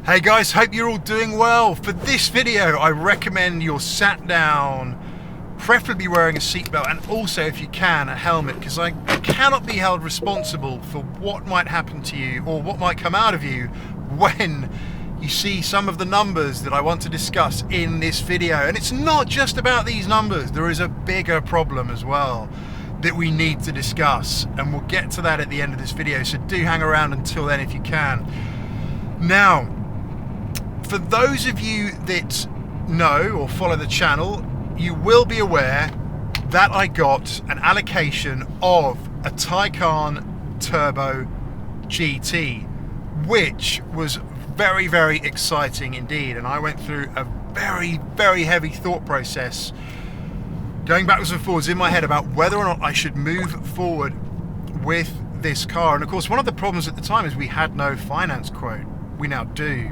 Hey guys, hope you're all doing well. For this video, I recommend you're sat down, preferably wearing a seatbelt, and also, if you can, a helmet, because I cannot be held responsible for what might happen to you or what might come out of you when you see some of the numbers that I want to discuss in this video. And it's not just about these numbers, there is a bigger problem as well that we need to discuss, and we'll get to that at the end of this video, so do hang around until then if you can. Now, for those of you that know or follow the channel, you will be aware that I got an allocation of a Taycan Turbo GT, which was very, very exciting indeed. And I went through a very, very heavy thought process, going backwards and forwards in my head about whether or not I should move forward with this car. And of course, one of the problems at the time is we had no finance quote. We now do.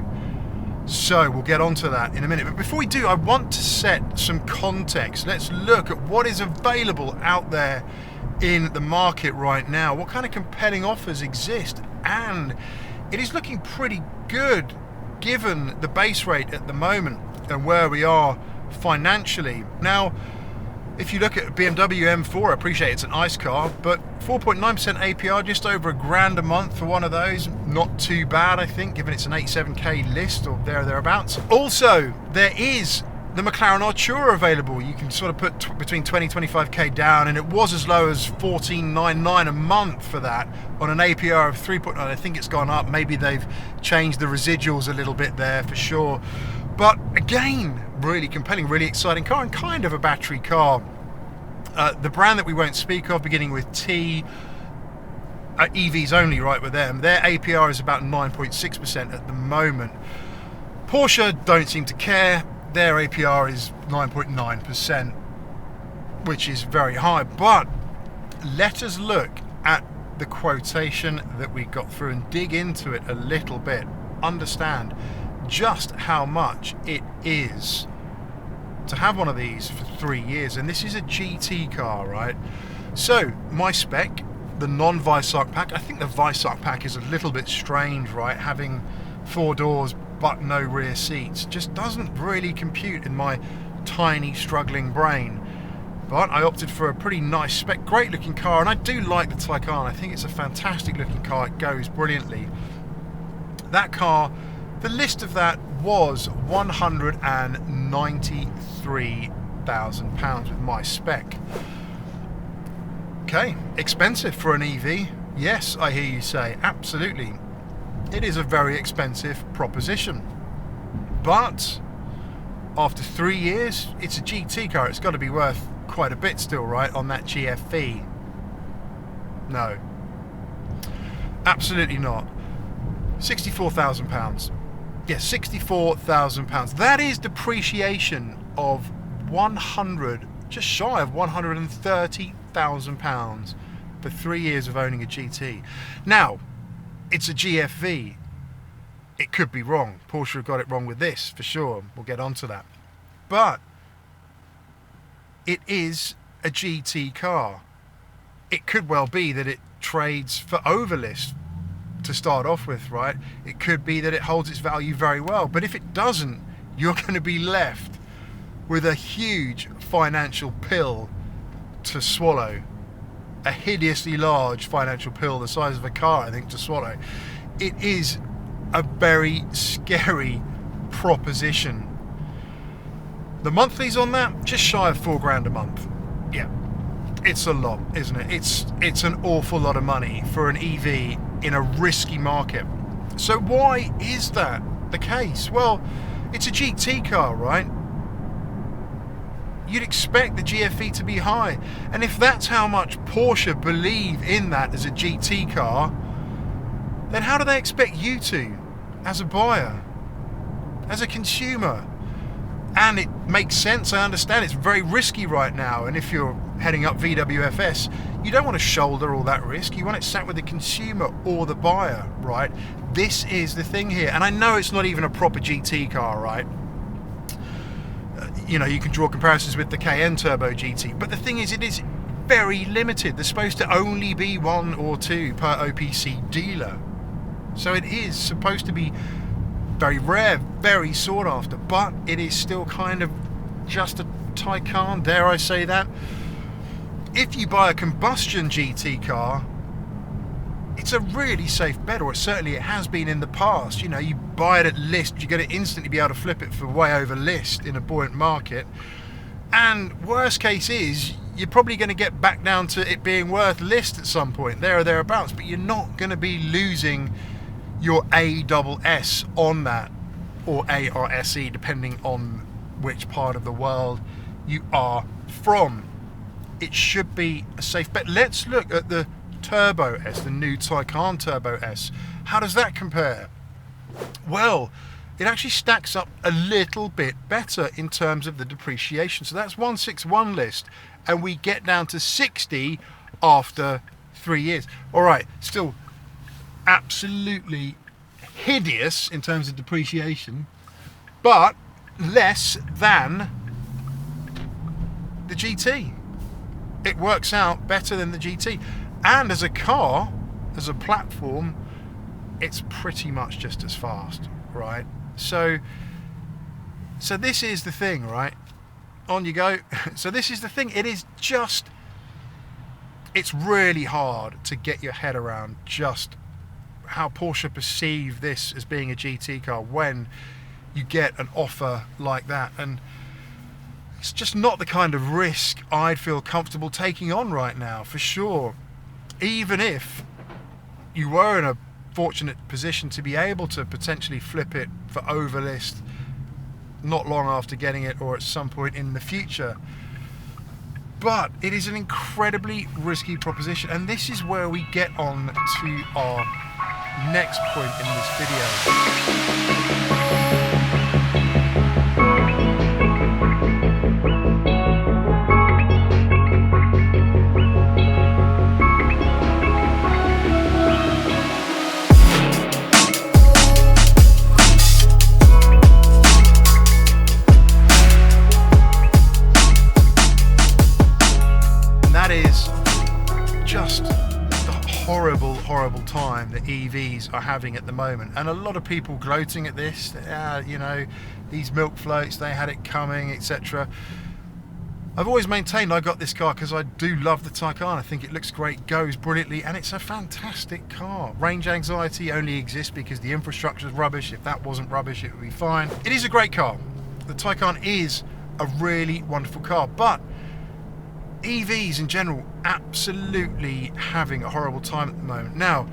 So we'll get onto that in a minute. But before we do, I want to set some context. Let's look at what is available out there in the market right now. What kind of compelling offers exist? And it is looking pretty good given the base rate at the moment and where we are financially. Now, if you look at BMW M4, I appreciate it's an ICE car, but 4.9% APR, just over $1,000 a month for one of those. Not too bad, I think, given it's an 87k list or thereabouts. Also, there is the McLaren Artura available. You can sort of put between 20 and 25k down, and it was as low as $14.99 a month for that on an APR of 3.9. I think it's gone up. Maybe they've changed the residuals a little bit there for sure. But again, really compelling, really exciting car, and kind of a battery car. The brand that we won't speak of, beginning with T, EVs only, right, with them. Their APR is about 9.6% at the moment. Porsche don't seem to care. Their APR is 9.9%, which is very high. But let us look at the quotation that we got through and dig into it a little bit. Understand just how much it is to have one of these for 3 years. And this is a GT car, right? So my spec, the non-Weissach pack, I think the Weissach pack is a little bit strange, right? Having 4 doors but no rear seats just doesn't really compute in my tiny struggling brain. But I opted for a pretty nice spec, great looking car, and I do like the Taycan. I think it's a fantastic looking car. It goes brilliantly. That car, the list of that was £193,000 with my spec. Okay, expensive for an EV. Yes, I hear you say, absolutely. It is a very expensive proposition. But after 3 years, it's a GT car. It's got to be worth quite a bit still, right, on that GFV? No. Absolutely not. £64,000. Yes, £64,000. That is depreciation of just shy of £130,000 for 3 years of owning a GT. Now, it's a GFV. It could be wrong. Porsche have got it wrong with this, for sure. We'll get onto that. But it is a GT car. It could well be that it trades for overlist to start off with, right? It could be that it holds its value very well, but if it doesn't, you're going to be left with a huge financial pill to swallow. A hideously large financial pill the size of a car, I think, to swallow. It is a very scary proposition. The monthlies on that, just shy of £4,000 a month. Yeah, it's a lot, isn't it? It's an awful lot of money for an EV in a risky market. So why is that the case? Well, it's a GT car, right? You'd expect the GFE to be high. And if that's how much Porsche believe in that as a GT car, then how do they expect you to, as a buyer, as a consumer? And it makes sense, I understand it's very risky right now, and if you're heading up VWFS, you don't want to shoulder all that risk. You want it sat with the consumer or the buyer, right? This is the thing here. And I know it's not even a proper GT car, right? You know, you can draw comparisons with the Cayenne Turbo GT, but the thing is, it is very limited. There's supposed to only be 1 or 2 per OPC dealer. So it is supposed to be very rare, very sought after, but it is still kind of just a Taycan, dare I say that. If you buy a combustion GT car, it's a really safe bet, or certainly it has been in the past. You know, you buy it at list, you're going to instantly be able to flip it for way over list in a buoyant market. And worst case is, you're probably going to get back down to it being worth list at some point, there or thereabouts, but you're not going to be losing your ASS on that, or ARSE, depending on which part of the world you are from. It should be a safe bet. Let's look at the Turbo S, the new Taycan Turbo S. How does that compare? Well, it actually stacks up a little bit better in terms of the depreciation. So that's 161 list, and we get down to 60 after 3 years. All right, still absolutely hideous in terms of depreciation, but less than the GT. It works out better than the GT. And as a car, as a platform, it's pretty much just as fast, right? So this is the thing, right? On you go. So this is the thing. It's really hard to get your head around just how Porsche perceive this as being a GT car when you get an offer like that. And it's just not the kind of risk I'd feel comfortable taking on right now, for sure. Even if you were in a fortunate position to be able to potentially flip it for overlist not long after getting it, or at some point in the future. But it is an incredibly risky proposition, and this is where we get on to our next point in this video. Horrible time that EVs are having at the moment, and a lot of people gloating at this. You know, these milk floats, they had it coming, etc. I've always maintained I got this car because I do love the Taycan. I think it looks great, goes brilliantly, and it's a fantastic car. Range anxiety only exists because the infrastructure is rubbish. If that wasn't rubbish, it would be fine. It is a great car. The Taycan is a really wonderful car, but EVs in general absolutely having a horrible time at the moment. Now,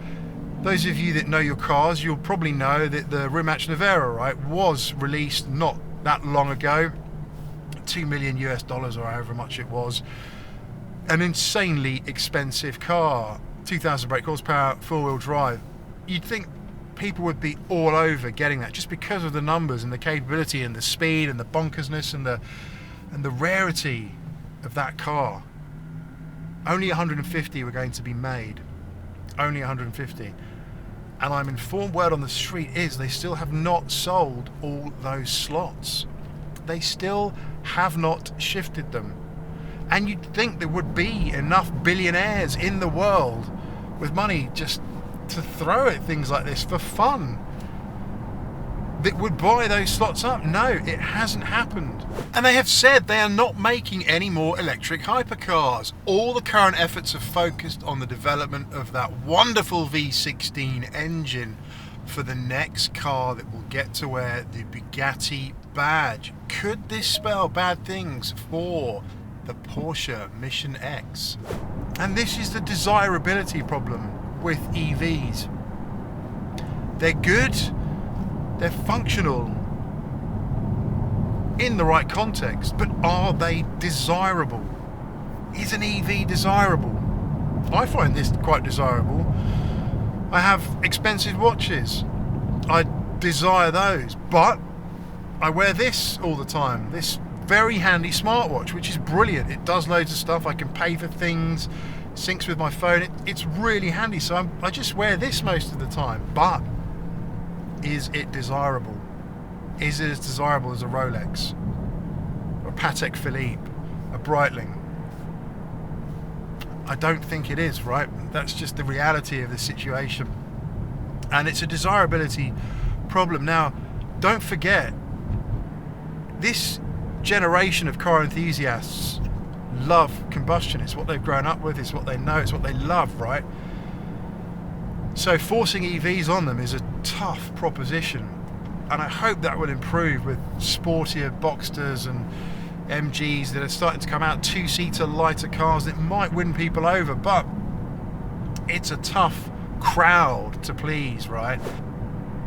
those of you that know your cars, you'll probably know that the Rimac Nevera, right, was released not that long ago, $2 million US or however much it was. An insanely expensive car, 2,000 brake horsepower, four-wheel drive. You'd think people would be all over getting that just because of the numbers and the capability and the speed and the bonkersness and the rarity of that car. Only 150 were going to be made. Only 150. And I'm informed word on the street is they still have not sold all those slots. They still have not shifted them. And you'd think there would be enough billionaires in the world with money just to throw at things like this for fun that would buy those slots up. No, it hasn't happened. And they have said they are not making any more electric hypercars. All the current efforts are focused on the development of that wonderful V16 engine for the next car that will get to wear the Bugatti badge. Could this spell bad things for the Porsche Mission X? And this is the desirability problem with EVs. They're good, they're functional in the right context, but are they desirable? Is an EV desirable? I find this quite desirable. I have expensive watches. I desire those, but I wear this all the time. This very handy smartwatch, which is brilliant. It does loads of stuff. I can pay for things, syncs with my phone. It's really handy. So I just wear this most of the time. But is it desirable? Is it as desirable as a Rolex, a Patek Philippe, a Breitling? I don't think it is, right? That's just the reality of the situation. And it's a desirability problem. Now, don't forget, this generation of car enthusiasts love combustion. It's what they've grown up with, it's what they know, it's what they love, right? So forcing EVs on them is a tough proposition, and I hope that will improve with sportier Boxsters and MGs that are starting to come out, two-seater lighter cars that might win people over, but it's a tough crowd to please, right?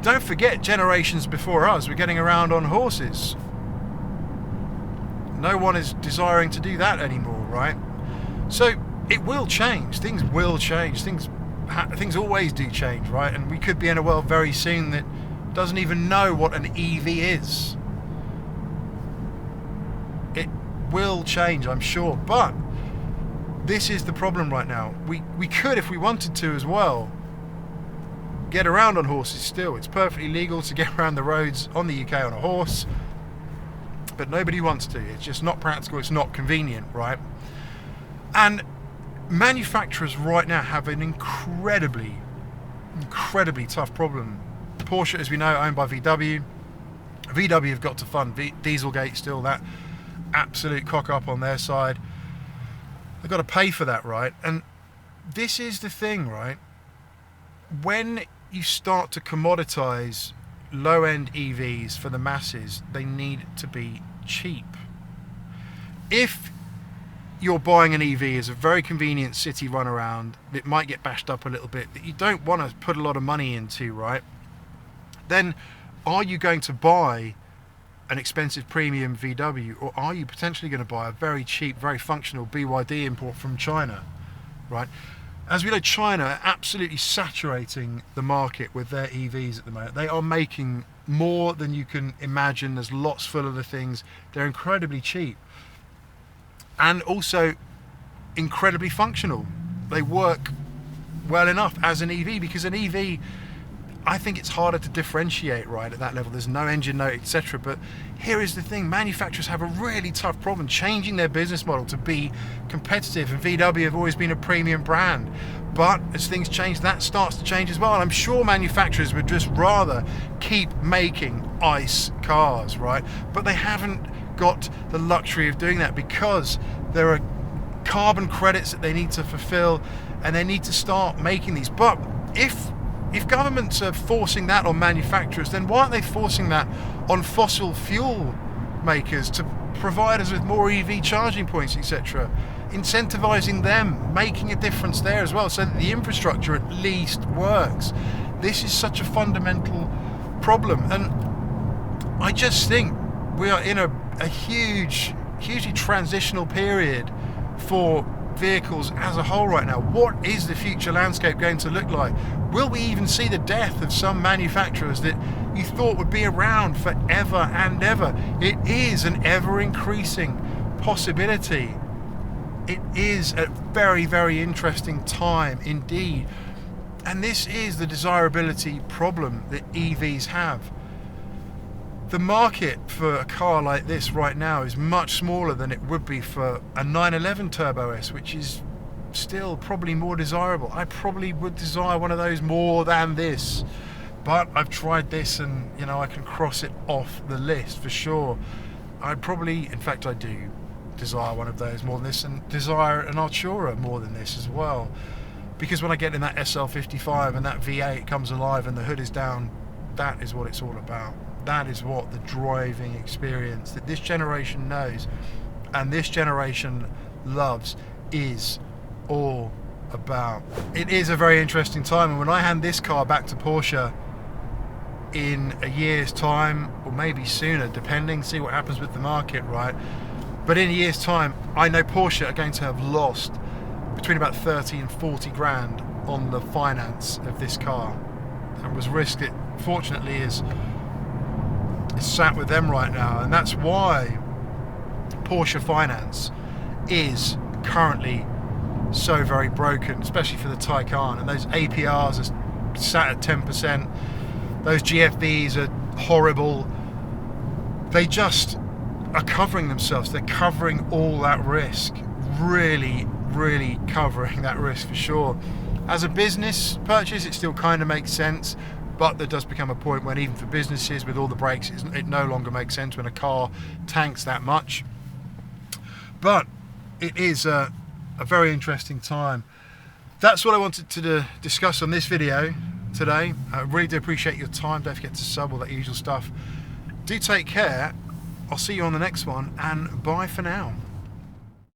Don't forget, generations before us were getting around on horses. No one is desiring to do that anymore, right? So it will change. Things will change. Things always do change, right? And we could be in a world very soon that doesn't even know what an EV is. It will change, I'm sure, but this is the problem right now. We could, if we wanted to as well, get around on horses still. It's perfectly legal to get around the roads on the UK on a horse, but nobody wants to. It's just not practical, it's not convenient, right? And manufacturers right now have an incredibly tough problem. Porsche, as we know, owned by VW. VW have got to fund Dieselgate still, that absolute cock up on their side. They've got to pay for that, right? And this is the thing, right? When you start to commoditize low-end EVs for the masses, they need to be cheap. If you're buying an EV as a very convenient city runaround that might get bashed up a little bit, that you don't want to put a lot of money into, right? Then are you going to buy an expensive premium VW, or are you potentially going to buy a very cheap, very functional BYD import from China, right? As we know, China are absolutely saturating the market with their EVs at the moment. They are making more than you can imagine. There's lots full of the things. They're incredibly cheap and also incredibly functional. They work well enough as an EV, because an EV, I think it's harder to differentiate, right, at that level. There's no engine note, etc. But here is the thing, manufacturers have a really tough problem changing their business model to be competitive, and VW have always been a premium brand. But as things change, that starts to change as well. And I'm sure manufacturers would just rather keep making ICE cars, right? But they haven't got the luxury of doing that, because there are carbon credits that they need to fulfill, and they need to start making these. But if governments are forcing that on manufacturers, then why aren't they forcing that on fossil fuel makers to provide us with more EV charging points, etc.? Incentivizing them, making a difference there as well, so that the infrastructure at least works. This is such a fundamental problem, and I just think we are in a hugely transitional period for vehicles as a whole right now. What is the future landscape going to look like? Will we even see the death of some manufacturers that you thought would be around forever and ever? It is an ever increasing possibility. It is a very, very interesting time indeed. And this is the desirability problem that EVs have. The market for a car like this right now is much smaller than it would be for a 911 Turbo S, which is still probably more desirable. I probably would desire one of those more than this, but I've tried this and, you know, I can cross it off the list for sure. I'd probably, in fact I do desire one of those more than this, and desire an Artura more than this as well, because when I get in that SL55 and that V8 comes alive and the hood is down, that is what it's all about. That is what the driving experience that this generation knows and this generation loves is all about. It is a very interesting time, and when I hand this car back to Porsche in a year's time, or maybe sooner, depending, see what happens with the market, right? But in a year's time, I know Porsche are going to have lost between about 30 and 40 grand on the finance of this car, and was risked it, fortunately, is sat with them right now. And that's why Porsche finance is currently so very broken, especially for the Taycan, and those APRs are sat at 10%. Those GFVs are horrible. They just are covering themselves. They're covering all that risk, really covering that risk for sure. As a business purchase, it still kind of makes sense, but there does become a point when even for businesses with all the brakes, it no longer makes sense when a car tanks that much. But it is a very interesting time. That's what I wanted to discuss on this video today. I really do appreciate your time. Don't forget to sub, all that usual stuff. Do take care. I'll see you on the next one, and bye for now.